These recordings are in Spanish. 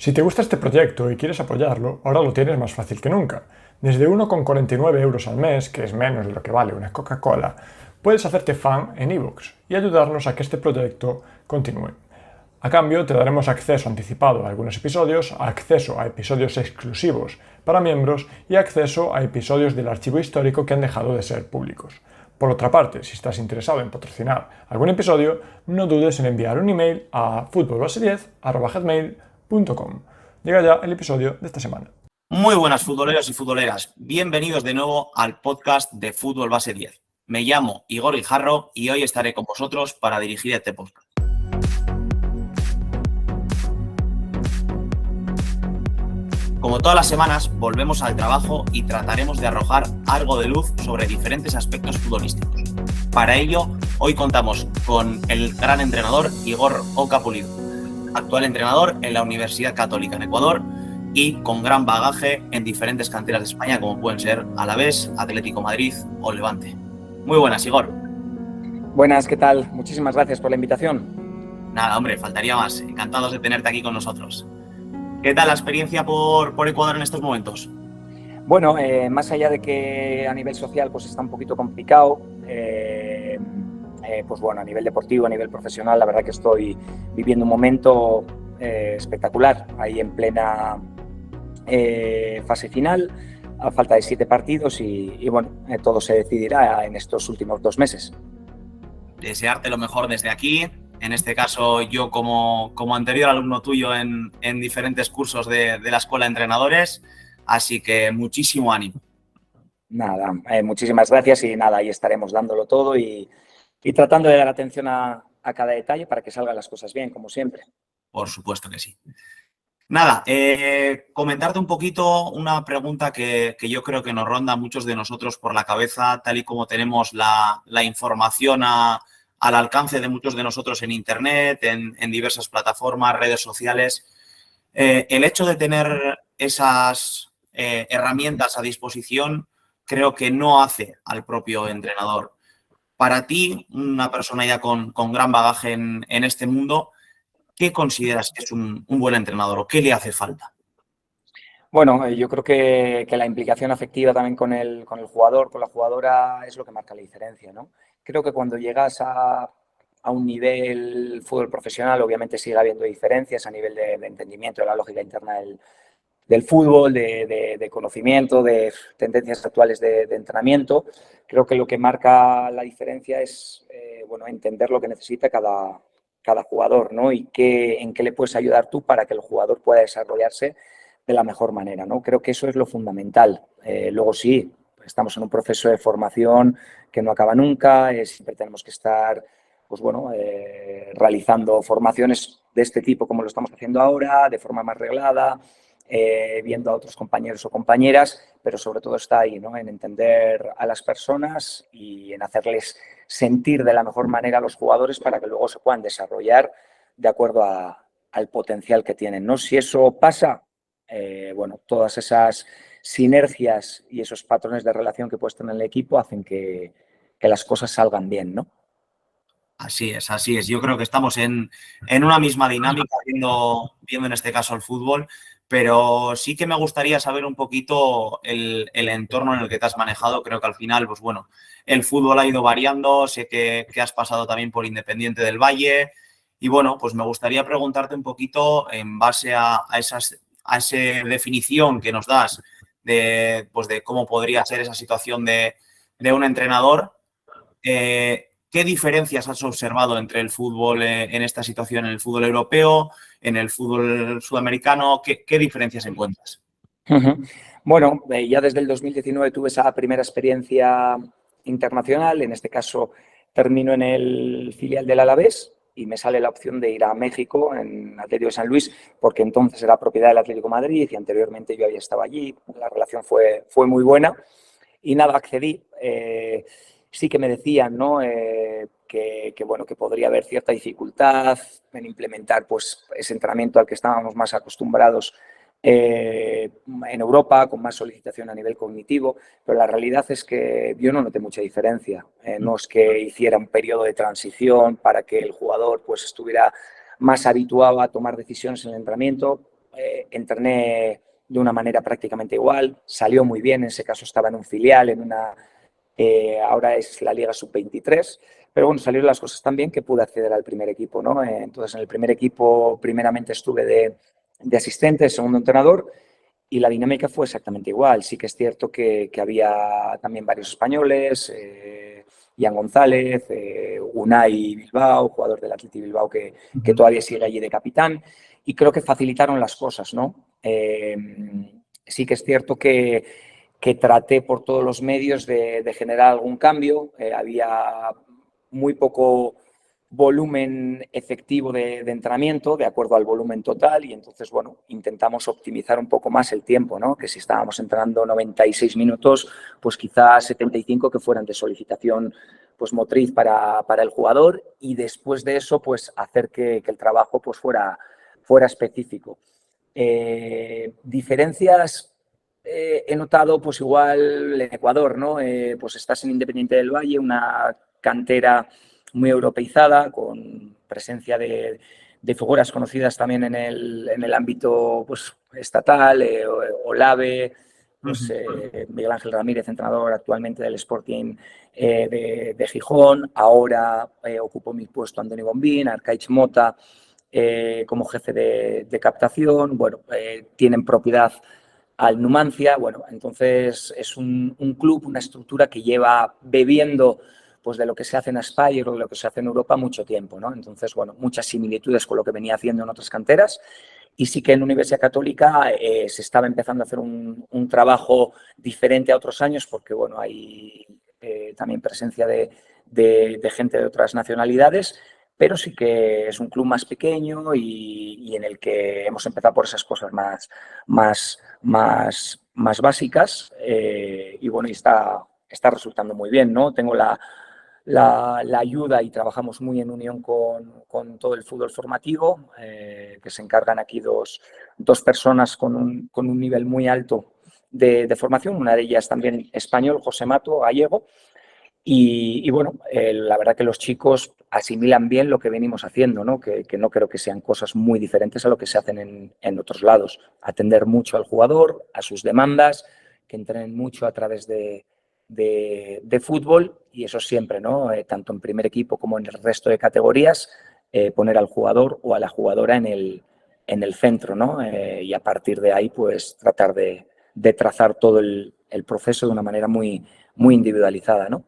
Si te gusta este proyecto y quieres apoyarlo, ahora lo tienes más fácil que nunca. Desde 1,49 euros al mes, que es menos de lo que vale una Coca-Cola, puedes hacerte fan en iVoox y ayudarnos a que este proyecto continúe. A cambio, te daremos acceso anticipado a algunos episodios, acceso a episodios exclusivos para miembros y acceso a episodios del archivo histórico que han dejado de ser públicos. Por otra parte, si estás interesado en patrocinar algún episodio, no dudes en enviar un email a futbolbase10@gmail.com. Llega ya el episodio de esta semana. Muy buenas futboleros y futboleras, bienvenidos de nuevo al podcast de Fútbol Base 10. Me llamo Igor Guijarro y hoy estaré con vosotros para dirigir este podcast. Como todas las semanas, volvemos al trabajo y trataremos de arrojar algo de luz sobre diferentes aspectos futbolísticos. Para ello, hoy contamos con el gran entrenador Igor Oca Pulido, actual entrenador en la Universidad Católica en Ecuador y con gran bagaje en diferentes canteras de España, como pueden ser Alavés, Atlético Madrid o Levante. Muy buenas, Igor. Buenas, ¿qué tal? Muchísimas gracias por la invitación. Nada, hombre, faltaría más. Encantados de tenerte aquí con nosotros. ¿Qué tal la experiencia por Ecuador en estos momentos? Bueno, más allá de que a nivel social pues está un poquito complicado, pues bueno, a nivel deportivo, a nivel profesional, la verdad que estoy viviendo un momento espectacular, ahí en plena fase final, a falta de 7 partidos y bueno, todo se decidirá en estos últimos 2 meses. Desearte lo mejor desde aquí. En este caso, yo como anterior alumno tuyo en diferentes cursos de la Escuela de Entrenadores, así que muchísimo ánimo. Nada, muchísimas gracias y nada, ahí estaremos dándolo todo y tratando de dar atención a cada detalle para que salgan las cosas bien, como siempre. Por supuesto que sí. Nada, comentarte un poquito una pregunta que yo creo que nos ronda a muchos de nosotros por la cabeza, tal y como tenemos la información al alcance de muchos de nosotros en Internet, en diversas plataformas, redes sociales. El hecho de tener esas herramientas a disposición creo que no hace al propio entrenador. Para ti, una persona ya con gran bagaje en este mundo, ¿qué consideras que es un buen entrenador o qué le hace falta? Bueno, yo creo que la implicación afectiva también con el jugador, con la jugadora, es lo que marca la diferencia, ¿no? Creo que cuando llegas a un nivel fútbol profesional, obviamente sigue habiendo diferencias a nivel de entendimiento de la lógica interna del fútbol, de conocimiento, de tendencias actuales de entrenamiento. Creo que lo que marca la diferencia es bueno, entender lo que necesita cada jugador, ¿no? Y en qué le puedes ayudar tú para que el jugador pueda desarrollarse de la mejor manera, ¿no? Creo que eso es lo fundamental. Luego sí, estamos en un proceso de formación que no acaba nunca, siempre tenemos que estar pues bueno, realizando formaciones de este tipo como lo estamos haciendo ahora, de forma más reglada, viendo a otros compañeros o compañeras, pero sobre todo está ahí, ¿no? En entender a las personas y en hacerles sentir de la mejor manera a los jugadores para que luego se puedan desarrollar de acuerdo al potencial que tienen, ¿no? Si eso pasa, bueno, todas esas sinergias y esos patrones de relación que puedes tener en el equipo hacen que las cosas salgan bien, ¿no? Así es, así es. Yo creo que estamos en una misma dinámica, viendo en este caso el fútbol, pero sí que me gustaría saber un poquito el entorno en el que te has manejado. Creo que al final, pues bueno, el fútbol ha ido variando, sé que has pasado también por Independiente del Valle y bueno, pues me gustaría preguntarte un poquito en base a esa definición que nos das pues de cómo podría ser esa situación de un entrenador. ¿Qué diferencias has observado entre el fútbol en esta situación, en el fútbol europeo, en el fútbol sudamericano? ¿Qué diferencias encuentras? Bueno, ya desde el 2019 tuve esa primera experiencia internacional. En este caso, termino en el filial del Alavés y me sale la opción de ir a México, en Atlético de San Luis, porque entonces era propiedad del Atlético de Madrid y anteriormente yo había estado allí. La relación fue muy buena y nada, accedí. Sí que me decían, ¿no? Bueno, que podría haber cierta dificultad en implementar pues, ese entrenamiento al que estábamos más acostumbrados en Europa, con más solicitación a nivel cognitivo, pero la realidad es que yo no noté mucha diferencia. No es que hiciera un periodo de transición para que el jugador pues, estuviera más habituado a tomar decisiones en el entrenamiento. entrené de una manera prácticamente igual, salió muy bien, en ese caso estaba en un filial, ahora es la Liga Sub-23, pero bueno, salieron las cosas tan bien que pude acceder al primer equipo, ¿no? Entonces, en el primer equipo, primeramente estuve de asistente, de segundo entrenador, y la dinámica fue exactamente igual. Sí que es cierto que había también varios españoles, Ian González, Unai Bilbao, jugador del Athletic Bilbao que todavía sigue allí de capitán, y creo que facilitaron las cosas, ¿no? Sí que es cierto que traté por todos los medios de generar algún cambio. Había muy poco volumen efectivo de entrenamiento de acuerdo al volumen total y entonces, bueno, intentamos optimizar un poco más el tiempo, ¿no? Que si estábamos entrenando 96 minutos, pues quizás 75 que fueran de solicitación pues motriz para el jugador y después de eso, pues hacer que el trabajo pues fuera específico. Diferencias he notado pues igual en Ecuador, ¿no? Pues estás en Independiente del Valle, una cantera muy europeizada, con presencia de figuras conocidas también en el ámbito pues, estatal, Olave, pues, Miguel Ángel Ramírez, entrenador actualmente del Sporting de Gijón, ahora ocupó mi puesto Antonio Bombín, Arcaich Mota como jefe de captación, bueno, tienen propiedad al Numancia, bueno, entonces es un club, una estructura que lleva bebiendo pues de lo que se hace en Aspire o de lo que se hace en Europa mucho tiempo, ¿no? Entonces, bueno, muchas similitudes con lo que venía haciendo en otras canteras y sí que en Universidad Católica se estaba empezando a hacer un trabajo diferente a otros años porque, bueno, hay también presencia de gente de otras nacionalidades, pero sí que es un club más pequeño y en el que hemos empezado por esas cosas más básicas y bueno, y está resultando muy bien, ¿no? Tengo la ayuda y trabajamos muy en unión con todo el fútbol formativo, que se encargan aquí dos personas con un nivel muy alto de formación, una de ellas también español, José Mato, gallego, y bueno, la verdad que los chicos asimilan bien lo que venimos haciendo, ¿no? Que no creo que sean cosas muy diferentes a lo que se hacen en otros lados. Atender mucho al jugador, a sus demandas, que entrenen mucho a través de fútbol y eso siempre, ¿no? Tanto en primer equipo como en el resto de categorías, poner al jugador o a la jugadora en el centro, ¿no? Y a partir de ahí, pues tratar de trazar todo el proceso de una manera muy individualizada, ¿no?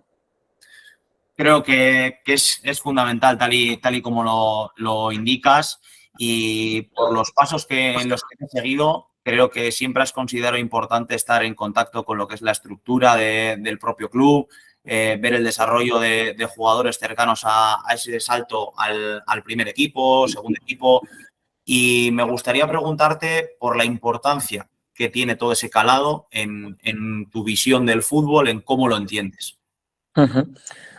Creo que es fundamental, tal y como lo indicas, y por los pasos en los que he seguido, creo que siempre has considerado importante estar en contacto con lo que es la estructura del propio club, ver el desarrollo de jugadores cercanos a ese salto al primer equipo, segundo equipo, y me gustaría preguntarte por la importancia que tiene todo ese calado en tu visión del fútbol, en cómo lo entiendes. Uh-huh.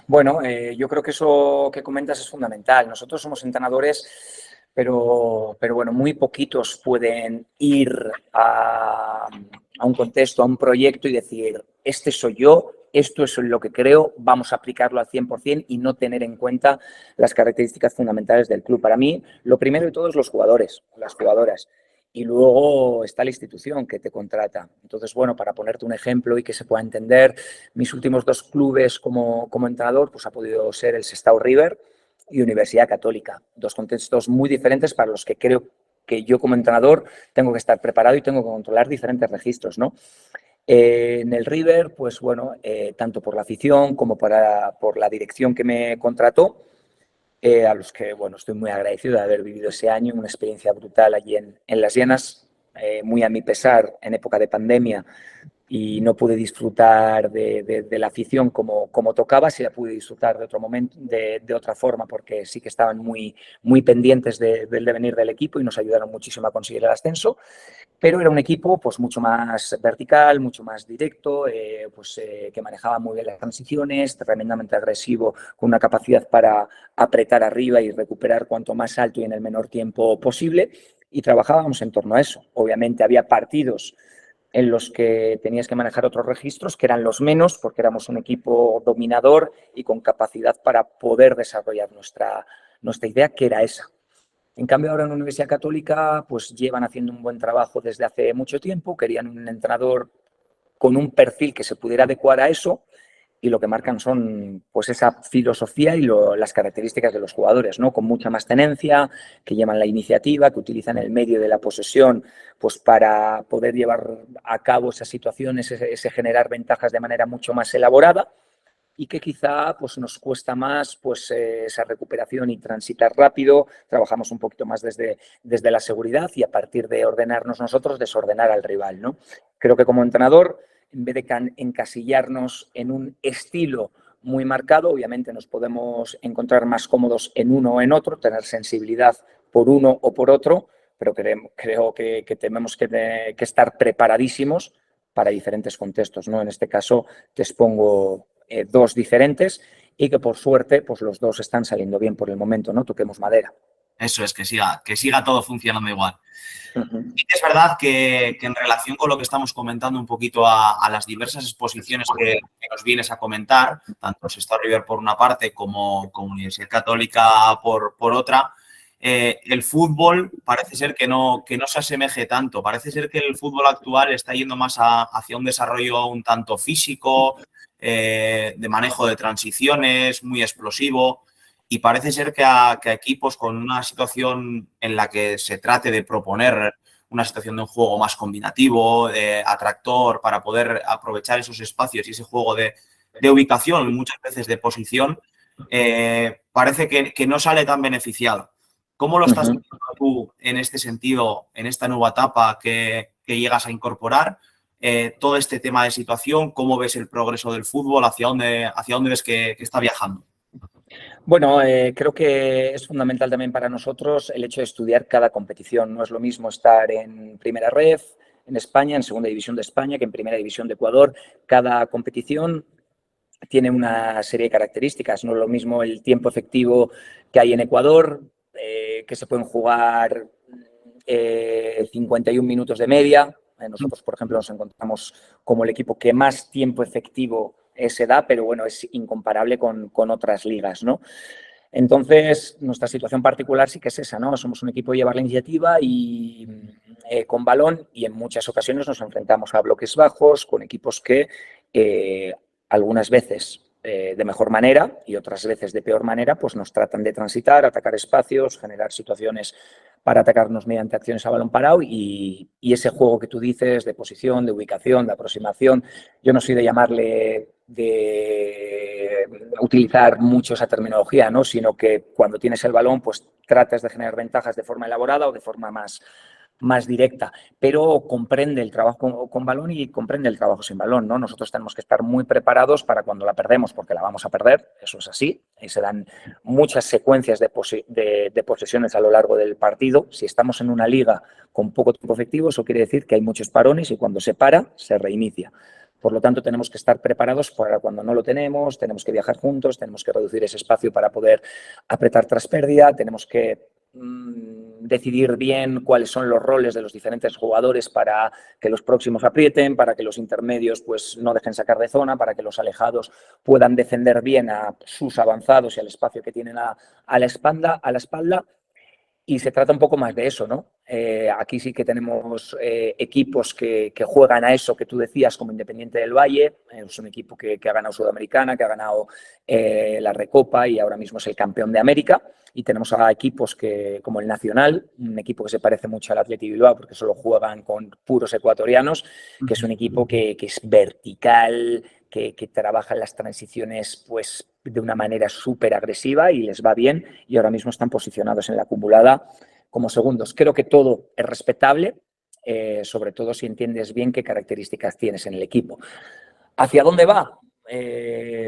Bueno, yo creo que eso que comentas es fundamental. Nosotros somos entrenadores, pero bueno, muy poquitos pueden ir a un contexto, a un proyecto y decir, este soy yo, esto es lo que creo, vamos a aplicarlo al 100% y no tener en cuenta las características fundamentales del club. Para mí, lo primero de todo es los jugadores, las jugadoras. Y luego está la institución que te contrata. Entonces, bueno, para ponerte un ejemplo y que se pueda entender, mis últimos dos clubes como entrenador pues ha podido ser el Sestao River y Universidad Católica. Dos contextos muy diferentes para los que creo que yo como entrenador tengo que estar preparado y tengo que controlar diferentes registros, ¿no? En el River, pues bueno, tanto por la afición como por la dirección que me contrató, a los que, bueno, estoy muy agradecido de haber vivido ese año, una experiencia brutal allí en Las Llanas, muy a mi pesar, en época de pandemia, y no pude disfrutar de la afición como tocaba, sí la pude disfrutar de otro momento, de otra forma, porque sí que estaban muy pendientes del devenir del equipo y nos ayudaron muchísimo a conseguir el ascenso, pero era un equipo pues mucho más vertical, mucho más directo, que manejaba muy bien las transiciones, tremendamente agresivo, con una capacidad para apretar arriba y recuperar cuanto más alto y en el menor tiempo posible, y trabajábamos en torno a eso. Obviamente había partidos en los que tenías que manejar otros registros, que eran los menos, porque éramos un equipo dominador y con capacidad para poder desarrollar nuestra idea, que era esa. En cambio, ahora en la Universidad Católica pues llevan haciendo un buen trabajo desde hace mucho tiempo, querían un entrenador con un perfil que se pudiera adecuar a eso, y lo que marcan son pues esa filosofía y las características de los jugadores, ¿no? Con mucha más tenencia, que llevan la iniciativa, que utilizan el medio de la posesión pues para poder llevar a cabo esas situaciones, ese generar ventajas de manera mucho más elaborada, y que quizá pues, nos cuesta más pues, esa recuperación y transitar rápido. Trabajamos un poquito más desde la seguridad y a partir de ordenarnos nosotros, desordenar al rival, ¿no? Creo que como entrenador, en vez de encasillarnos en un estilo muy marcado, obviamente nos podemos encontrar más cómodos en uno o en otro, tener sensibilidad por uno o por otro, pero creo que tenemos que estar preparadísimos para diferentes contextos, ¿no? En este caso te expongo dos diferentes y que por suerte pues los dos están saliendo bien por el momento, ¿no? Toquemos madera. Eso es, que siga todo funcionando igual. Uh-huh. Y es verdad que en relación con lo que estamos comentando un poquito a las diversas exposiciones que nos vienes a comentar, tanto Sestao River por una parte como Universidad Católica por otra, el fútbol parece ser que no se asemeje tanto. Parece ser que el fútbol actual está yendo más hacia un desarrollo un tanto físico, de manejo de transiciones, muy explosivo. Y parece ser que a equipos con una situación en la que se trate de proponer una situación de un juego más combinativo, atractor, para poder aprovechar esos espacios y ese juego de ubicación, muchas veces de posición, parece que no sale tan beneficiado. ¿Cómo lo estás viendo tú en este sentido, en esta nueva etapa que llegas a incorporar? Todo este tema de situación, ¿cómo ves el progreso del fútbol? ¿Hacia dónde ves que está viajando? Bueno, creo que es fundamental también para nosotros el hecho de estudiar cada competición. No es lo mismo estar en Primera Ref, en España, en Segunda División de España, que en Primera División de Ecuador. Cada competición tiene una serie de características. No es lo mismo el tiempo efectivo que hay en Ecuador, que se pueden jugar 51 minutos de media. Nosotros, por ejemplo, nos encontramos como el equipo que más tiempo efectivo se da, pero bueno, es incomparable con otras ligas, ¿no? Entonces, nuestra situación particular sí que es esa, ¿no? Somos un equipo de llevar la iniciativa y con balón, y en muchas ocasiones nos enfrentamos a bloques bajos con equipos que algunas veces de mejor manera y otras veces de peor manera, pues nos tratan de transitar, atacar espacios, generar situaciones para atacarnos mediante acciones a balón parado, y ese juego que tú dices de posición, de ubicación, de aproximación, yo no soy de llamarle, de utilizar mucho esa terminología, ¿no? Sino que cuando tienes el balón, pues tratas de generar ventajas de forma elaborada o de forma más directa, pero comprende el trabajo con balón y comprende el trabajo sin balón, ¿no? Nosotros tenemos que estar muy preparados para cuando la perdemos, porque la vamos a perder, eso es así, y se dan muchas secuencias de posesiones a lo largo del partido. Si estamos en una liga con poco tiempo efectivo, eso quiere decir que hay muchos parones y cuando se para, se reinicia. Por lo tanto, tenemos que estar preparados para cuando no lo tenemos, tenemos que viajar juntos, tenemos que reducir ese espacio para poder apretar tras pérdida, tenemos que decidir bien cuáles son los roles de los diferentes jugadores para que los próximos aprieten, para que los intermedios pues no dejen sacar de zona, para que los alejados puedan defender bien a sus avanzados y al espacio que tienen a la espalda. Y se trata un poco más de eso, ¿no? Aquí sí que tenemos equipos que juegan a eso que tú decías, como Independiente del Valle. Es un equipo que ha ganado Sudamericana, que ha ganado la Recopa y ahora mismo es el campeón de América. Y tenemos a equipos como el Nacional, un equipo que se parece mucho al Athletic Bilbao porque solo juegan con puros ecuatorianos, que es un equipo que es vertical, que trabaja las transiciones pues de una manera súper agresiva y les va bien, y ahora mismo están posicionados en la acumulada como segundos. Creo que todo es respetable, sobre todo si entiendes bien qué características tienes en el equipo. ¿Hacia dónde va?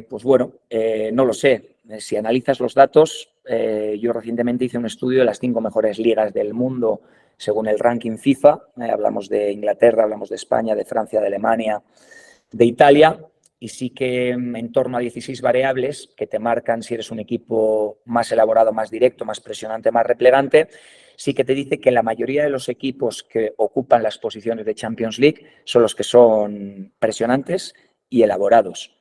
Pues bueno, no lo sé. Si analizas los datos, yo recientemente hice un estudio de las 5 mejores ligas del mundo según el ranking FIFA. Hablamos de Inglaterra, hablamos de España, de Francia, de Alemania, de Italia, y sí que en torno a 16 variables que te marcan si eres un equipo más elaborado, más directo, más presionante, más replegante. Sí que te dice que la mayoría de los equipos que ocupan las posiciones de Champions League son los que son presionantes y elaborados,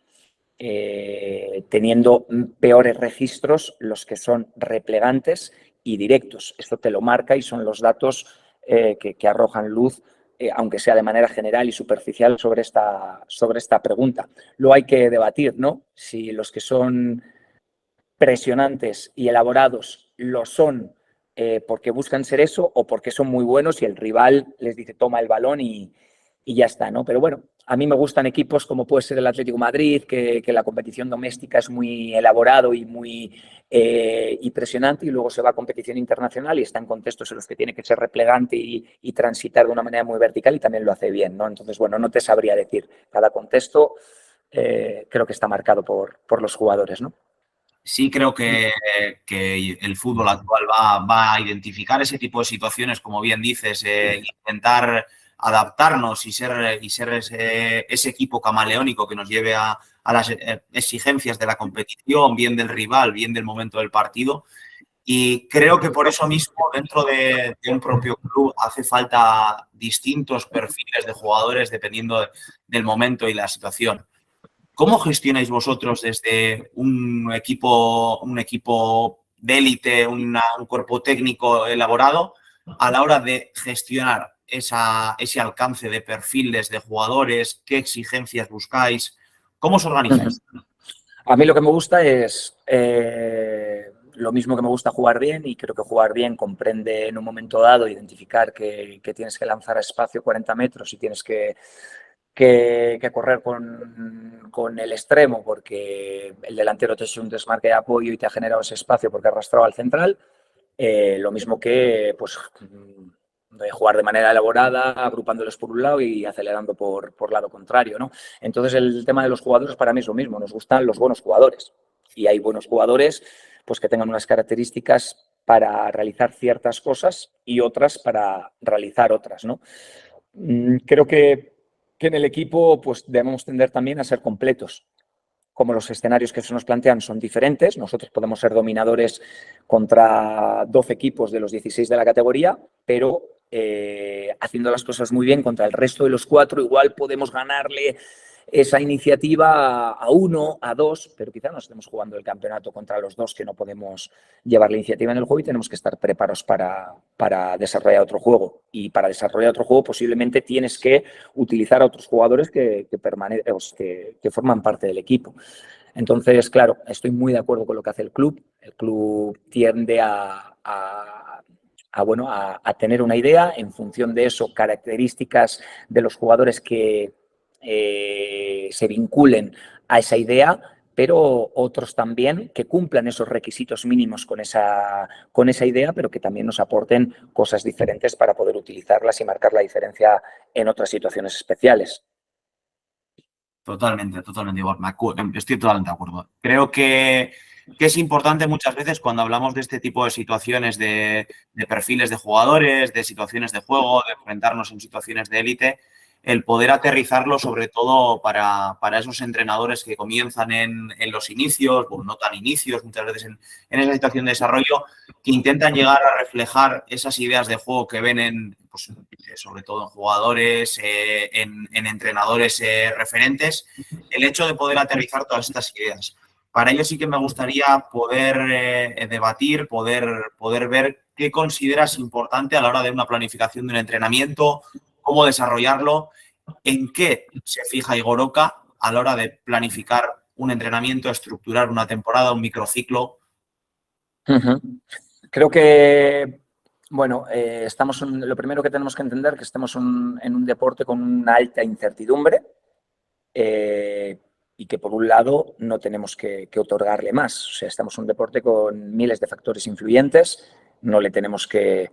teniendo peores registros los que son replegantes y directos. Esto te lo marca y son los datos que arrojan luz, aunque sea de manera general y superficial, sobre esta pregunta. Luego hay que debatir, ¿no? Si los que son presionantes y elaborados lo son porque buscan ser eso o porque son muy buenos y el rival les dice toma el balón y ya está, ¿no? Pero bueno, a mí me gustan equipos como puede ser el Atlético de Madrid, que la competición doméstica es muy elaborado y muy presionante, y luego se va a competición internacional y está en contextos en los que tiene que ser replegante y transitar de una manera muy vertical, y también lo hace bien, ¿no? Entonces, bueno, no te sabría decir. Cada contexto creo que está marcado por los jugadores, ¿no? Sí, creo que el fútbol actual va a identificar ese tipo de situaciones, como bien dices, intentar adaptarnos y ser ese equipo camaleónico que nos lleve a las exigencias de la competición, bien del rival, bien del momento del partido. Y creo que por eso mismo, dentro de un propio club, hace falta distintos perfiles de jugadores dependiendo del momento y la situación. ¿Cómo gestionáis vosotros desde un equipo de élite, un cuerpo técnico elaborado, a la hora de gestionar ese alcance de perfiles de jugadores? ¿Qué exigencias buscáis? ¿Cómo os organizáis? A mí lo que me gusta es lo mismo que me gusta jugar bien, y creo que jugar bien comprende en un momento dado identificar que tienes que lanzar a espacio 40 metros y tienes que correr con el extremo porque el delantero te ha hecho un desmarque de apoyo y te ha generado ese espacio porque ha arrastrado al central. Lo mismo que pues, jugar de manera elaborada, agrupándolos por un lado y acelerando por lado contrario, ¿no? Entonces, el tema de los jugadores para mí es lo mismo. Nos gustan los buenos jugadores, y hay buenos jugadores pues, que tengan unas características para realizar ciertas cosas y otras para realizar otras, ¿no? Creo que en el equipo pues, debemos tender también a ser completos. Como los escenarios que se nos plantean son diferentes, nosotros podemos ser dominadores contra 12 equipos de los 16 de la categoría, pero haciendo las cosas muy bien contra el resto de los 4, igual podemos ganarle esa iniciativa a 1, a 2, pero quizá no estemos jugando el campeonato contra los 2 que no podemos llevar la iniciativa en el juego, y tenemos que estar preparados para desarrollar otro juego. Y para desarrollar otro juego posiblemente tienes que utilizar a otros jugadores que forman parte del equipo. Entonces, claro, estoy muy de acuerdo con lo que hace el club. El club tiende a tener una idea, en función de eso, características de los jugadores que se vinculen a esa idea, pero otros también que cumplan esos requisitos mínimos con esa idea, pero que también nos aporten cosas diferentes para poder utilizarlas y marcar la diferencia en otras situaciones especiales. Totalmente, igual. Estoy totalmente de acuerdo. Creo que es importante muchas veces cuando hablamos de este tipo de situaciones, de perfiles de jugadores, de situaciones de juego, de enfrentarnos en situaciones de élite, el poder aterrizarlo sobre todo para esos entrenadores que comienzan en los inicios, o no tan inicios, muchas veces en esa situación de desarrollo, que intentan llegar a reflejar esas ideas de juego que ven pues, sobre todo en jugadores, en entrenadores referentes, el hecho de poder aterrizar todas estas ideas. Para ello sí que me gustaría poder debatir, poder ver qué consideras importante a la hora de una planificación de un entrenamiento, cómo desarrollarlo, en qué se fija Igor Oca a la hora de planificar un entrenamiento, estructurar una temporada, un microciclo. Creo que, bueno, lo primero que tenemos que entender es que estamos en un deporte con una alta incertidumbre, y que por un lado no tenemos que otorgarle más. O sea, estamos en un deporte con miles de factores influyentes, no le tenemos que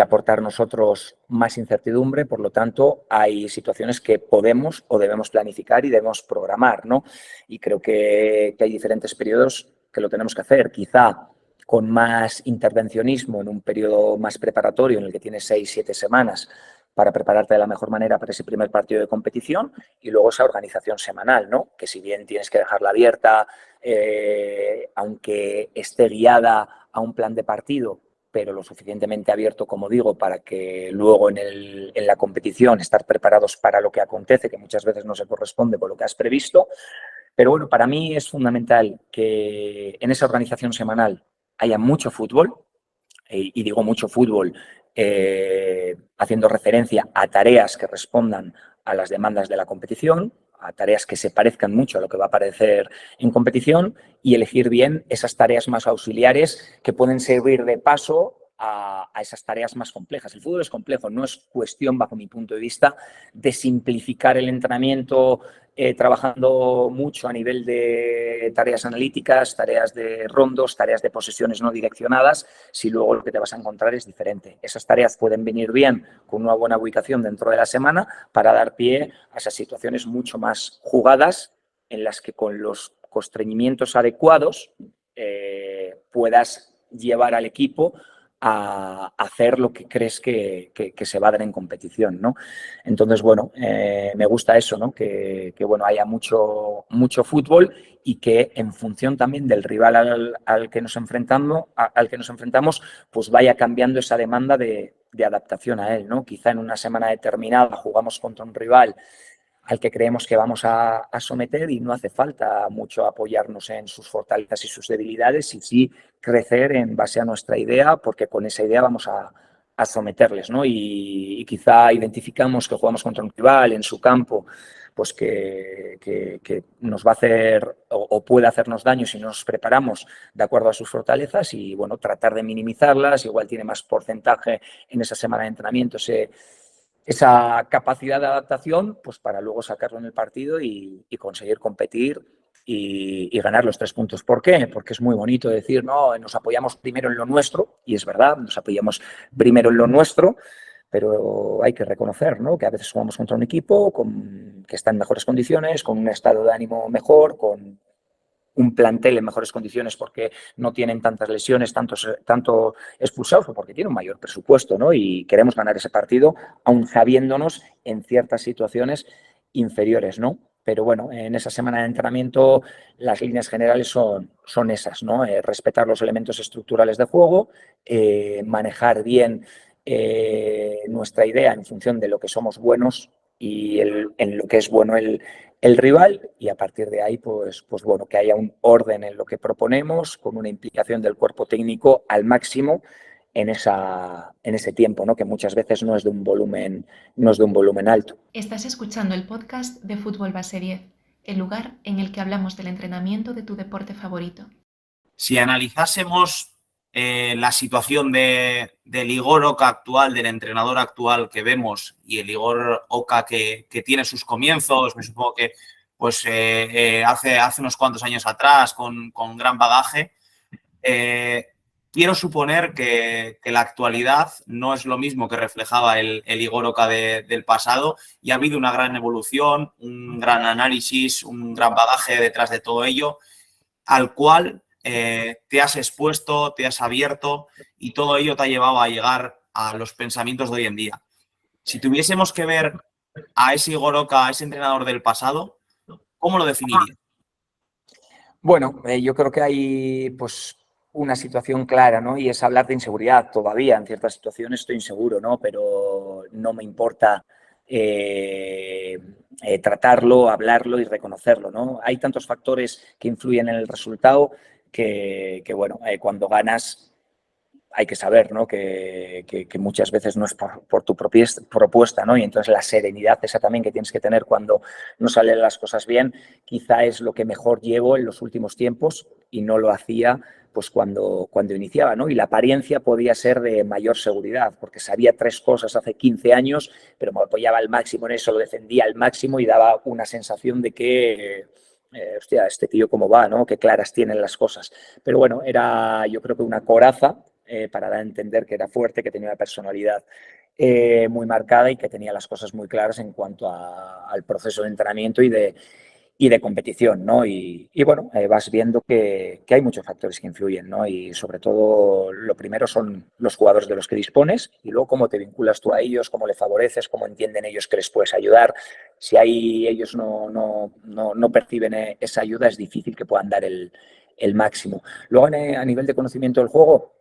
aportar nosotros más incertidumbre. Por lo tanto, hay situaciones que podemos o debemos planificar y debemos programar, ¿no? Y creo que hay diferentes periodos que lo tenemos que hacer. Quizá con más intervencionismo en un periodo más preparatorio, en el que tienes 6, 7 semanas para prepararte de la mejor manera para ese primer partido de competición, y luego esa organización semanal, ¿no? Que si bien tienes que dejarla abierta, aunque esté guiada a un plan de partido, pero lo suficientemente abierto, como digo, para que luego en la competición estar preparados para lo que acontece, que muchas veces no se corresponde con lo que has previsto. Pero bueno, para mí es fundamental que en esa organización semanal haya mucho fútbol, y digo mucho fútbol, haciendo referencia a tareas que respondan a las demandas de la competición, a tareas que se parezcan mucho a lo que va a aparecer en competición y elegir bien esas tareas más auxiliares que pueden servir de paso a esas tareas más complejas. El fútbol es complejo, no es cuestión, bajo mi punto de vista, de simplificar el entrenamiento trabajando mucho a nivel de tareas analíticas, tareas de rondos, tareas de posesiones no direccionadas, si luego lo que te vas a encontrar es diferente. Esas tareas pueden venir bien con una buena ubicación dentro de la semana para dar pie a esas situaciones mucho más jugadas en las que con los constreñimientos adecuados puedas llevar al equipo a hacer lo que crees que se va a dar en competición, ¿no? Entonces, bueno, me gusta eso, ¿no? Que bueno, haya mucho fútbol y que en función también del rival al que nos enfrentamos, pues vaya cambiando esa demanda de adaptación a él, ¿no? Quizá en una semana determinada jugamos contra un rival al que creemos que vamos a someter y no hace falta mucho apoyarnos en sus fortalezas y sus debilidades y sí crecer en base a nuestra idea, porque con esa idea vamos a someterles, ¿no? Y quizá identificamos que jugamos contra un rival en su campo, pues que nos va a hacer o puede hacernos daño si no nos preparamos de acuerdo a sus fortalezas y, bueno, tratar de minimizarlas. Igual tiene más porcentaje en esa semana de entrenamiento esa capacidad de adaptación, pues para luego sacarlo en el partido y conseguir competir y ganar los 3 puntos. ¿Por qué? Porque es muy bonito decir, no, nos apoyamos primero en lo nuestro, y es verdad, nos apoyamos primero en lo nuestro, pero hay que reconocer, ¿no?, que a veces jugamos contra un equipo que está en mejores condiciones, con un estado de ánimo mejor, con un plantel en mejores condiciones porque no tienen tantas lesiones, tanto expulsados o porque tienen un mayor presupuesto, ¿no? Y queremos ganar ese partido, aun sabiéndonos en ciertas situaciones inferiores, ¿no? Pero bueno, en esa semana de entrenamiento las líneas generales son esas, ¿no? Respetar los elementos estructurales de juego, manejar bien nuestra idea en función de lo que somos buenos y en lo que es bueno el rival, y a partir de ahí, pues bueno, que haya un orden en lo que proponemos, con una implicación del cuerpo técnico al máximo en ese tiempo, ¿no?, que muchas veces no es de un volumen alto. Estás escuchando el podcast de Fútbol Base 10, el lugar en el que hablamos del entrenamiento de tu deporte favorito. Si analizásemos la situación del Igor Oca actual, del entrenador actual que vemos, y el Igor Oca que tiene sus comienzos, me supongo que pues, hace unos cuantos años atrás, con gran bagaje, quiero suponer que la actualidad no es lo mismo que reflejaba el Igor Oca del pasado, y ha habido una gran evolución, un gran análisis, un gran bagaje detrás de todo ello, al cual te has expuesto, te has abierto, y todo ello te ha llevado a llegar a los pensamientos de hoy en día. Si tuviésemos que ver a ese Igor Oca, a ese entrenador del pasado, ¿cómo lo definirías? Bueno, yo creo que hay pues una situación clara, ¿no? Y es hablar de inseguridad. Todavía en ciertas situaciones estoy inseguro, ¿no? Pero no me importa tratarlo, hablarlo y reconocerlo, ¿no? Hay tantos factores que influyen en el resultado que bueno, cuando ganas hay que saber, ¿no?, que muchas veces no es por tu propia propuesta, ¿no? Y entonces la serenidad esa también que tienes que tener cuando no salen las cosas bien, quizá es lo que mejor llevo en los últimos tiempos y no lo hacía pues cuando iniciaba, ¿no? Y la apariencia podía ser de mayor seguridad, porque sabía 3 cosas hace 15 años, pero me apoyaba al máximo en eso, lo defendía al máximo y daba una sensación de que hostia, este tío cómo va, ¿no?, qué claras tienen las cosas. Pero bueno, era yo creo que una coraza para dar a entender que era fuerte, que tenía una personalidad muy marcada y que tenía las cosas muy claras en cuanto al proceso de entrenamiento y de competición, ¿no? Y bueno, vas viendo que hay muchos factores que influyen, ¿no? Y sobre todo lo primero son los jugadores de los que dispones y luego cómo te vinculas tú a ellos, cómo les favoreces, cómo entienden ellos que les puedes ayudar. Si ahí ellos no perciben esa ayuda, es difícil que puedan dar el máximo. Luego, a nivel de conocimiento del juego,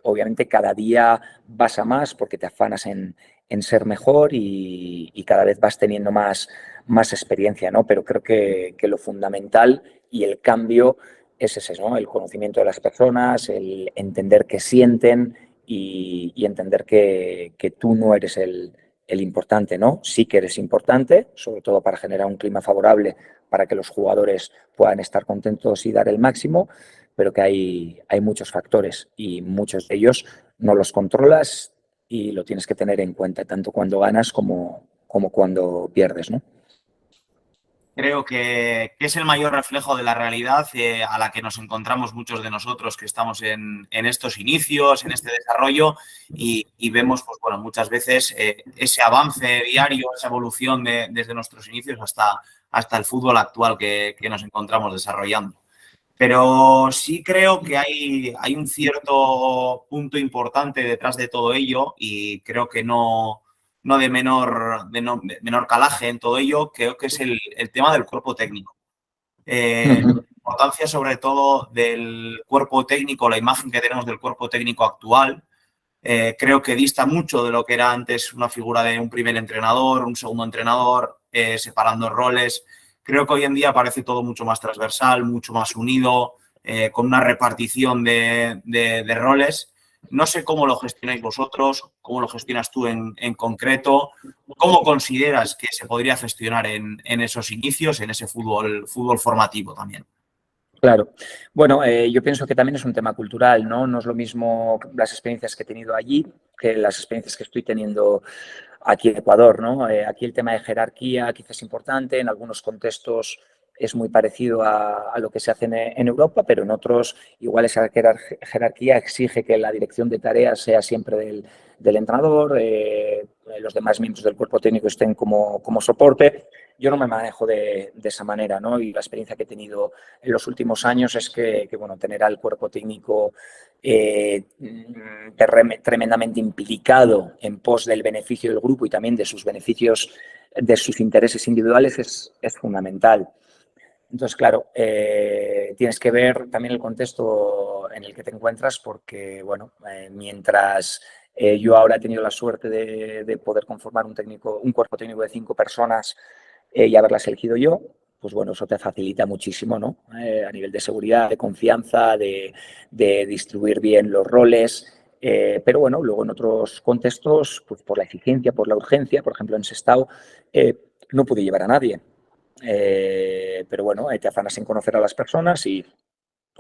obviamente cada día vas a más porque te afanas en ser mejor y cada vez vas teniendo más experiencia, ¿no? Pero creo que lo fundamental y el cambio es ese, ¿no? El conocimiento de las personas, el entender qué sienten y entender que tú no eres el importante, ¿no? Sí que eres importante, sobre todo para generar un clima favorable para que los jugadores puedan estar contentos y dar el máximo, pero que hay muchos factores y muchos de ellos no los controlas y lo tienes que tener en cuenta tanto cuando ganas como cuando pierdes, ¿no? Creo que es el mayor reflejo de la realidad a la que nos encontramos muchos de nosotros que estamos en estos inicios, en este desarrollo y vemos, pues bueno, muchas veces ese avance diario, esa evolución desde nuestros inicios hasta el fútbol actual que nos encontramos desarrollando. Pero sí creo que hay un cierto punto importante detrás de todo ello y creo que no de menor calaje en todo ello, creo que es el tema del cuerpo técnico. La importancia sobre todo del cuerpo técnico, la imagen que tenemos del cuerpo técnico actual, creo que dista mucho de lo que era antes una figura de un primer entrenador, un segundo entrenador, separando roles. Creo que hoy en día parece todo mucho más transversal, mucho más unido, con una repartición de roles. No sé cómo lo gestionáis vosotros, cómo lo gestionas tú en concreto, cómo consideras que se podría gestionar en esos inicios, en ese fútbol formativo también. Claro. Bueno, yo pienso que también es un tema cultural, ¿no? No es lo mismo las experiencias que he tenido allí que las experiencias que estoy teniendo aquí en Ecuador, ¿no? Aquí el tema de jerarquía quizás es importante, en algunos contextos es muy parecido a lo que se hace en Europa, pero en otros igual esa jerarquía exige que la dirección de tareas sea siempre del entrenador, los demás miembros del cuerpo técnico estén como soporte. Yo no me manejo de esa manera, ¿no? Y la experiencia que he tenido en los últimos años es que bueno, tener al cuerpo técnico tremendamente implicado en pos del beneficio del grupo y también de sus beneficios, de sus intereses individuales es fundamental. Entonces, claro, tienes que ver también el contexto en el que te encuentras porque, bueno, mientras yo ahora he tenido la suerte de poder conformar un cuerpo técnico de 5 personas y haberlas elegido yo, pues bueno, eso te facilita muchísimo, ¿no? A nivel de seguridad, de confianza, de distribuir bien los roles. Pero bueno, luego en otros contextos, pues por la eficiencia, por la urgencia, por ejemplo en Sestao, no pude llevar a nadie. Pero bueno, te afanas en conocer a las personas y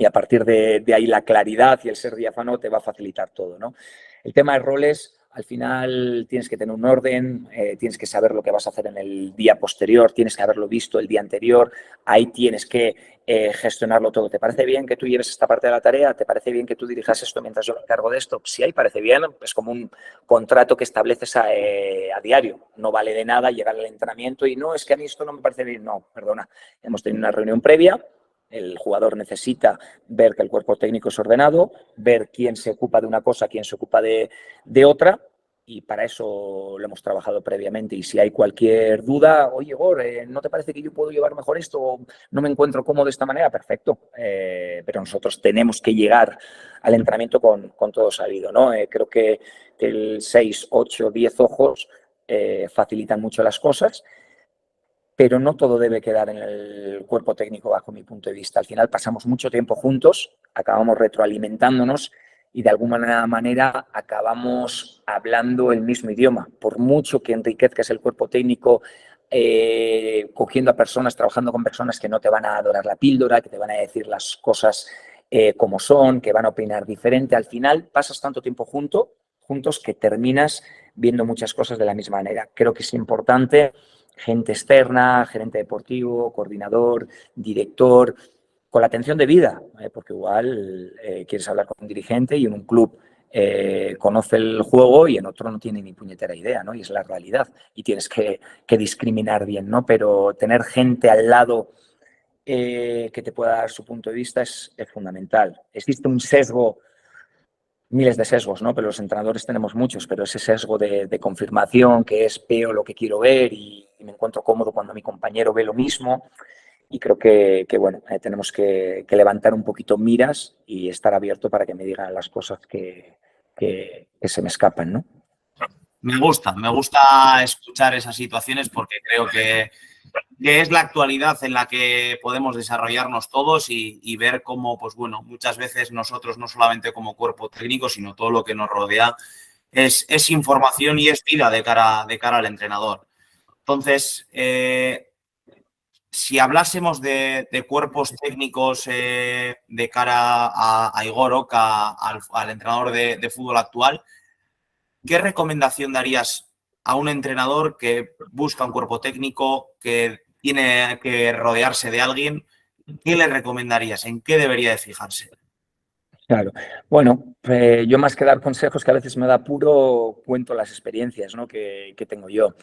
a partir de ahí la claridad y el ser diáfano te va a facilitar todo, ¿no? El tema de roles, al final tienes que tener un orden, tienes que saber lo que vas a hacer en el día posterior, tienes que haberlo visto el día anterior, ahí tienes que gestionarlo todo. ¿Te parece bien que tú lleves esta parte de la tarea? ¿Te parece bien que tú dirijas esto mientras yo me encargo de esto? Si ahí parece bien, es como un contrato que estableces a diario. No vale de nada llegar al entrenamiento y no, es que a mí esto no me parece bien. No, perdona, hemos tenido una reunión previa. El jugador necesita ver que el cuerpo técnico es ordenado, ver quién se ocupa de una cosa, quién se ocupa de otra, y para eso lo hemos trabajado previamente. Y si hay cualquier duda, oye, Igor, ¿no te parece que yo puedo llevar mejor esto o no me encuentro cómodo de esta manera? Perfecto. Pero nosotros tenemos que llegar al entrenamiento con todo salido, ¿no? Creo que el 6, 8, 10 ojos facilitan mucho las cosas, pero no todo debe quedar en el cuerpo técnico bajo mi punto de vista. Al final pasamos mucho tiempo juntos, acabamos retroalimentándonos y de alguna manera acabamos hablando el mismo idioma. Por mucho que enriquezcas el cuerpo técnico cogiendo a personas, trabajando con personas que no te van a adorar la píldora, que te van a decir las cosas como son, que van a opinar diferente, al final pasas tanto tiempo juntos que terminas viendo muchas cosas de la misma manera. Creo que es importante gente externa, gerente deportivo, coordinador, director, con la atención debida, porque igual quieres hablar con un dirigente y en un club conoce el juego y en otro no tiene ni puñetera idea, ¿no? Y es la realidad. Y tienes que discriminar bien, ¿no? Pero tener gente al lado que te pueda dar su punto de vista es fundamental. Existe un sesgo, miles de sesgos, ¿no? Pero los entrenadores tenemos muchos, pero ese sesgo de confirmación, que es veo lo que quiero ver y me encuentro cómodo cuando mi compañero ve lo mismo. Y creo que bueno, tenemos que levantar un poquito miras y estar abierto para que me digan las cosas que se me escapan, ¿no? Me gusta escuchar esas situaciones porque creo que es la actualidad en la que podemos desarrollarnos todos y ver cómo, pues bueno, muchas veces nosotros, no solamente como cuerpo técnico, sino todo lo que nos rodea, es información y es vida de cara al entrenador. Entonces, si hablásemos de cuerpos técnicos de cara a Igor Oca, al entrenador de fútbol actual, ¿qué recomendación darías a un entrenador que busca un cuerpo técnico, que tiene que rodearse de alguien? ¿Qué le recomendarías? ¿En qué debería de fijarse? Claro. Bueno, yo más que dar consejos, que a veces me da apuro, cuento las experiencias, ¿no?, que tengo yo.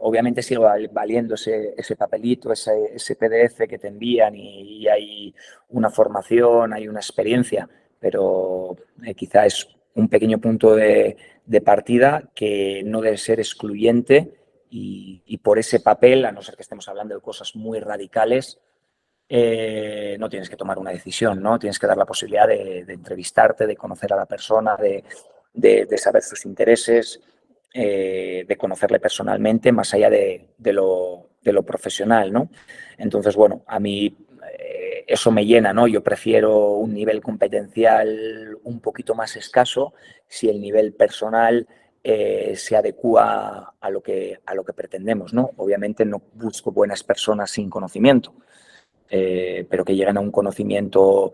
Obviamente sigo valiendo ese papelito, ese PDF que te envían y hay una formación, hay una experiencia, pero quizá es un pequeño punto de partida que no debe ser excluyente y por ese papel, a no ser que estemos hablando de cosas muy radicales, no tienes que tomar una decisión, ¿no? Tienes que dar la posibilidad de entrevistarte, de conocer a la persona, de saber sus intereses, de conocerle personalmente, más allá de lo profesional, ¿no? Entonces, bueno, a mí eso me llena, ¿no? Yo prefiero un nivel competencial un poquito más escaso si el nivel personal se adecua a lo que pretendemos, ¿no? Obviamente no busco buenas personas sin conocimiento, pero que lleguen a un conocimiento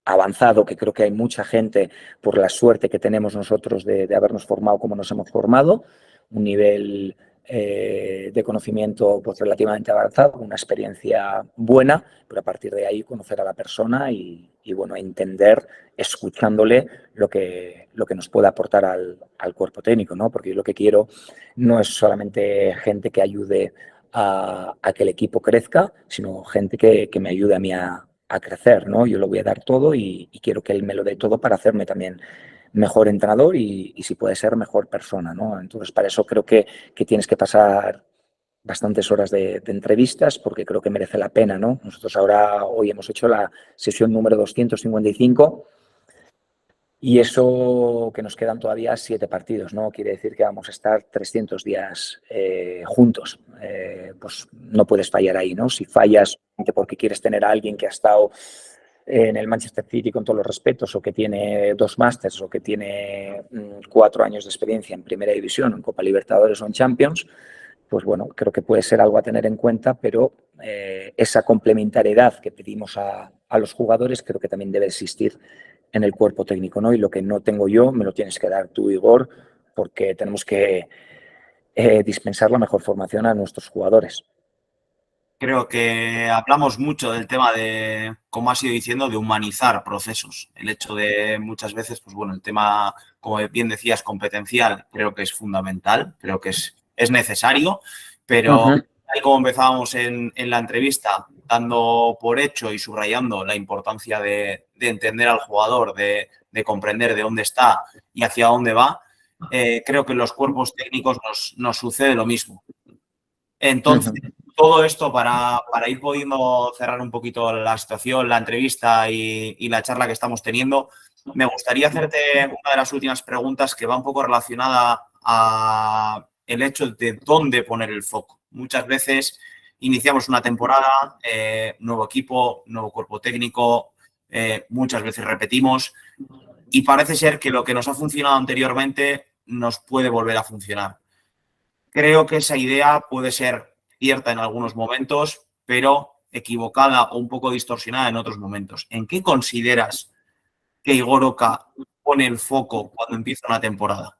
avanzado, que creo que hay mucha gente, por la suerte que tenemos nosotros de habernos formado como nos hemos formado, un nivel de conocimiento pues, relativamente avanzado, una experiencia buena, pero a partir de ahí conocer a la persona y bueno, entender, escuchándole lo que nos puede aportar al cuerpo técnico, ¿no? Porque yo lo que quiero no es solamente gente que ayude a que el equipo crezca, sino gente que me ayude a mí a crecer, ¿no? Yo lo voy a dar todo y quiero que él me lo dé todo para hacerme también mejor entrenador y si puede ser, mejor persona, ¿no? Entonces, para eso creo que tienes que pasar bastantes horas de entrevistas porque creo que merece la pena, ¿no? Nosotros hoy hemos hecho la sesión número 255 y eso que nos quedan todavía 7 partidos, ¿no? Quiere decir que vamos a estar 300 días juntos. Pues no puedes fallar ahí, ¿no? Si fallas porque quieres tener a alguien que ha estado en el Manchester City con todos los respetos o que tiene 2 másters o que tiene 4 años de experiencia en Primera División, en Copa Libertadores o en Champions, pues bueno, creo que puede ser algo a tener en cuenta, pero esa complementariedad que pedimos a los jugadores creo que también debe existir en el cuerpo técnico, ¿no? Y lo que no tengo yo me lo tienes que dar tú, Igor, porque tenemos que dispensar la mejor formación a nuestros jugadores. Creo que hablamos mucho del tema de, como has ido diciendo, de humanizar procesos. El hecho de muchas veces, pues bueno, el tema, como bien decías, competencial, creo que es fundamental, creo que es necesario, pero tal como empezábamos en la entrevista, dando por hecho y subrayando la importancia de entender al jugador, de comprender de dónde está y hacia dónde va, creo que en los cuerpos técnicos nos sucede lo mismo. Entonces, todo esto para ir pudiendo cerrar un poquito la situación, la entrevista y la charla que estamos teniendo, me gustaría hacerte una de las últimas preguntas que va un poco relacionada a el hecho de dónde poner el foco. Muchas veces iniciamos una temporada, nuevo equipo, nuevo cuerpo técnico, muchas veces repetimos y parece ser que lo que nos ha funcionado anteriormente nos puede volver a funcionar. Creo que esa idea puede ser cierta en algunos momentos, pero equivocada o un poco distorsionada en otros momentos. ¿En qué consideras que Igor Oca pone el foco cuando empieza una temporada?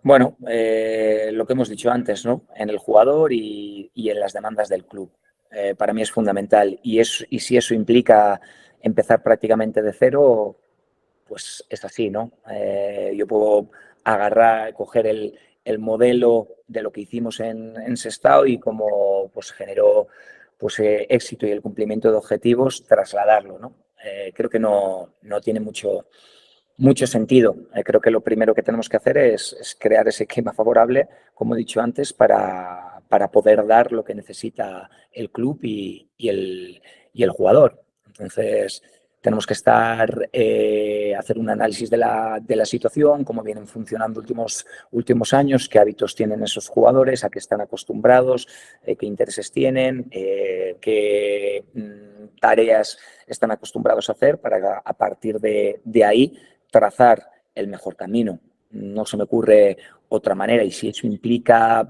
Bueno, lo que hemos dicho antes, ¿no? En el jugador y en las demandas del club. Para mí es fundamental y si eso implica empezar prácticamente de cero, pues es así, ¿no? Yo puedo coger el modelo de lo que hicimos en Sestao y cómo pues, generó pues, éxito y el cumplimiento de objetivos, trasladarlo, ¿no? Creo que no tiene mucho sentido. Creo que lo primero que tenemos que hacer es crear ese clima favorable, como he dicho antes, para poder dar lo que necesita el club y el jugador. Entonces, Tenemos que hacer un análisis de la situación, cómo vienen funcionando últimos años, qué hábitos tienen esos jugadores, a qué están acostumbrados, qué intereses tienen, qué tareas están acostumbrados a hacer para a partir de ahí trazar el mejor camino. No se me ocurre otra manera, y si eso implica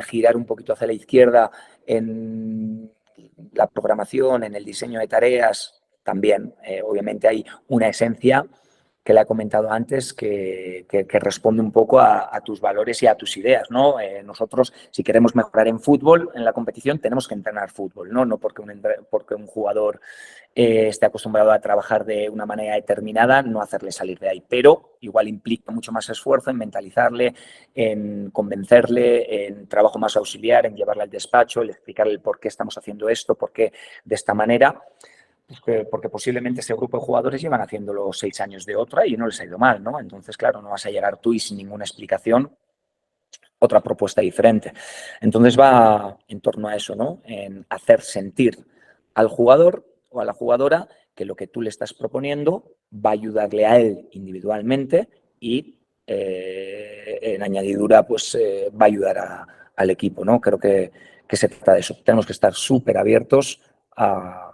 girar un poquito hacia la izquierda en la programación, en el diseño de tareas, también. Obviamente hay una esencia que le he comentado antes que responde un poco a tus valores y a tus ideas, ¿no? Nosotros, si queremos mejorar en fútbol, en la competición, tenemos que entrenar fútbol, ¿no? No porque un jugador esté acostumbrado a trabajar de una manera determinada, no hacerle salir de ahí. Pero igual implica mucho más esfuerzo en mentalizarle, en convencerle, en trabajo más auxiliar, en llevarle al despacho, en explicarle el por qué estamos haciendo esto, por qué de esta manera. Porque posiblemente ese grupo de jugadores llevan haciéndolo 6 años de otra y no les ha ido mal, ¿no? Entonces, claro, no vas a llegar tú y sin ninguna explicación otra propuesta diferente. Entonces va en torno a eso, ¿no? En hacer sentir al jugador o a la jugadora que lo que tú le estás proponiendo va a ayudarle a él individualmente y en añadidura pues va a ayudar al equipo, ¿no? Creo que se trata de eso. Tenemos que estar súper abiertos a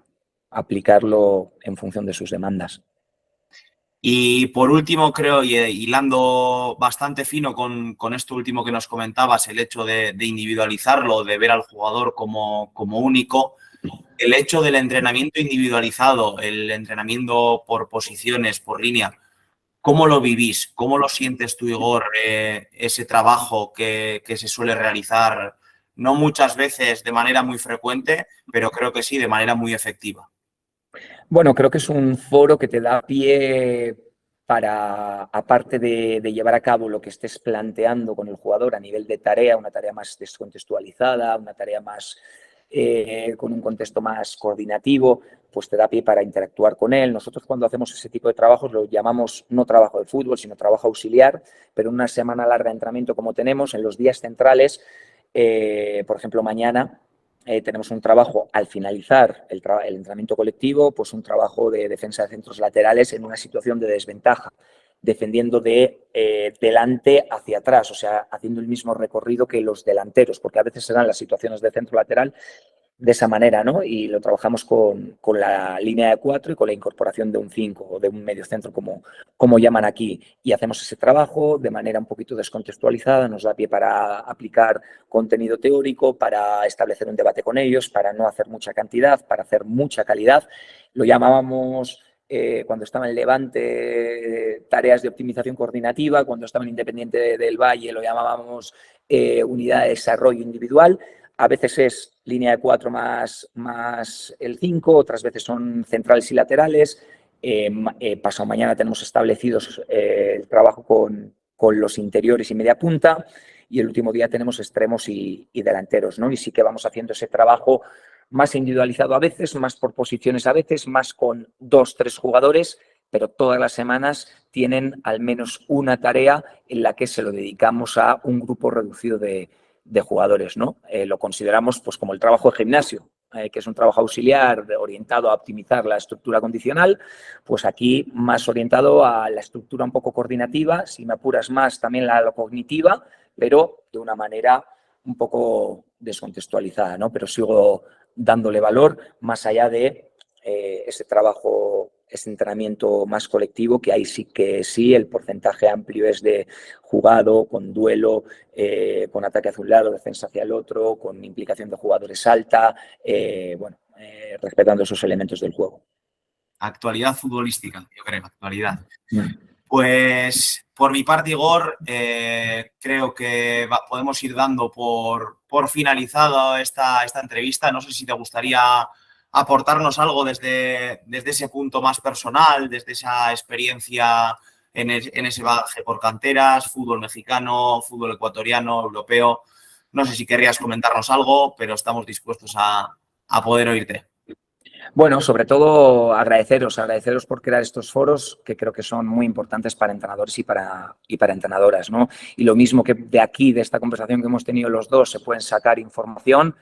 aplicarlo en función de sus demandas. Y por último, creo, y hilando bastante fino con esto último que nos comentabas, el hecho de individualizarlo, de ver al jugador como único, el hecho del entrenamiento individualizado, el entrenamiento por posiciones, por línea, ¿cómo lo vivís? ¿Cómo lo sientes tú, Igor, ese trabajo que se suele realizar, no muchas veces de manera muy frecuente, pero creo que sí de manera muy efectiva? Bueno, creo que es un foro que te da pie para, aparte de llevar a cabo lo que estés planteando con el jugador a nivel de tarea, una tarea más descontextualizada, una tarea más con un contexto más coordinativo, pues te da pie para interactuar con él. Nosotros cuando hacemos ese tipo de trabajos lo llamamos no trabajo de fútbol, sino trabajo auxiliar, pero en una semana larga de entrenamiento como tenemos, en los días centrales, por ejemplo, mañana, tenemos un trabajo al finalizar el entrenamiento colectivo, pues un trabajo de defensa de centros laterales en una situación de desventaja, defendiendo de delante hacia atrás, o sea, haciendo el mismo recorrido que los delanteros, porque a veces se dan las situaciones de centro lateral de esa manera, ¿no? Y lo trabajamos con la línea de 4 y con la incorporación de un 5 o de un medio centro, como llaman aquí. Y hacemos ese trabajo de manera un poquito descontextualizada, nos da pie para aplicar contenido teórico, para establecer un debate con ellos, para no hacer mucha cantidad, para hacer mucha calidad. Lo llamábamos, cuando estaba en Levante, tareas de optimización coordinativa, cuando estaba en Independiente del Valle lo llamábamos unidad de desarrollo individual. A veces es línea de 4 más el 5, otras veces son centrales y laterales. Pasado mañana tenemos establecidos el trabajo con los interiores y media punta, y el último día tenemos extremos y delanteros, ¿no? Y sí que vamos haciendo ese trabajo más individualizado a veces, más por posiciones a veces, más con 2, 3 jugadores, pero todas las semanas tienen al menos una tarea en la que se lo dedicamos a un grupo reducido de jugadores, ¿no? Lo consideramos pues como el trabajo de gimnasio, que es un trabajo auxiliar orientado a optimizar la estructura condicional, pues aquí más orientado a la estructura un poco coordinativa, si me apuras más también la cognitiva, pero de una manera un poco descontextualizada, ¿no? Pero sigo dándole valor más allá de ese trabajo, ese entrenamiento más colectivo, que ahí sí que sí, el porcentaje amplio es de jugado, con duelo, con ataque hacia un lado, defensa hacia el otro, con implicación de jugadores alta, respetando esos elementos del juego. Actualidad futbolística, yo creo, actualidad. Pues por mi parte, Igor, creo que podemos ir dando por finalizada esta entrevista. No sé si te gustaría aportarnos algo desde ese punto más personal, desde esa experiencia en ese bagaje por canteras, fútbol mexicano, fútbol ecuatoriano, europeo. No sé si querrías comentarnos algo, pero estamos dispuestos a poder oírte. Bueno, sobre todo agradeceros por crear estos foros, que creo que son muy importantes para entrenadores y para entrenadoras, ¿no? Y lo mismo que de aquí, de esta conversación que hemos tenido los dos, se pueden sacar información.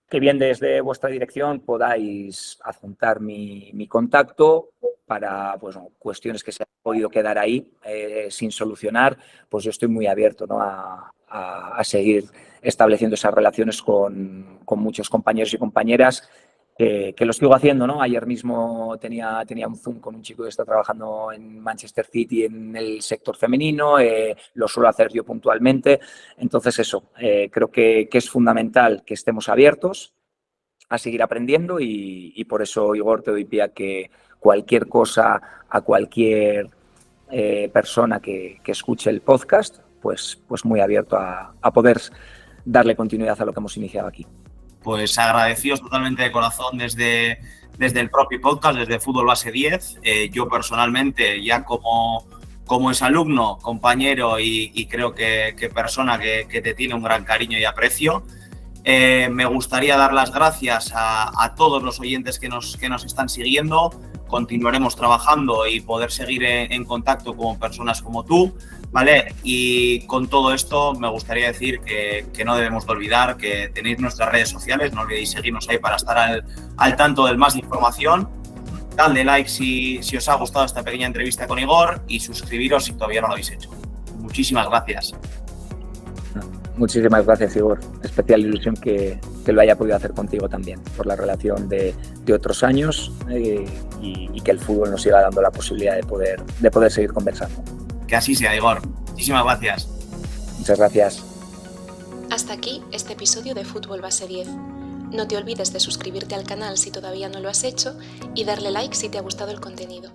que bien desde vuestra dirección podáis adjuntar mi contacto para pues, cuestiones que se han podido quedar ahí sin solucionar, pues yo estoy muy abierto, ¿no? a seguir estableciendo esas relaciones con muchos compañeros y compañeras que lo sigo haciendo, ¿no? Ayer mismo tenía un Zoom con un chico que está trabajando en Manchester City en el sector femenino, lo suelo hacer yo puntualmente. Entonces eso, creo que es fundamental que estemos abiertos a seguir aprendiendo y por eso, Igor, te doy pie a que cualquier cosa, a cualquier persona que escuche el podcast, pues muy abierto a poder darle continuidad a lo que hemos iniciado aquí. Pues agradecidos totalmente de corazón desde el propio podcast, desde Fútbol Base 10. Yo personalmente, ya como exalumno, compañero y creo que persona que te tiene un gran cariño y aprecio, me gustaría dar las gracias a todos los oyentes que nos están siguiendo. Continuaremos trabajando y poder seguir en contacto con personas como tú, ¿vale? Y con todo esto me gustaría decir que no debemos de olvidar que tenéis nuestras redes sociales, no olvidéis seguirnos ahí para estar al tanto de más información. Dadle like si os ha gustado esta pequeña entrevista con Igor y suscribiros si todavía no lo habéis hecho. Muchísimas gracias. Muchísimas gracias, Igor. Especial ilusión que lo haya podido hacer contigo también, por la relación de otros años y que el fútbol nos siga dando la posibilidad de poder seguir conversando. Que así sea, Igor. Muchísimas gracias. Muchas gracias. Hasta aquí este episodio de Fútbol Base 10. No te olvides de suscribirte al canal si todavía no lo has hecho y darle like si te ha gustado el contenido.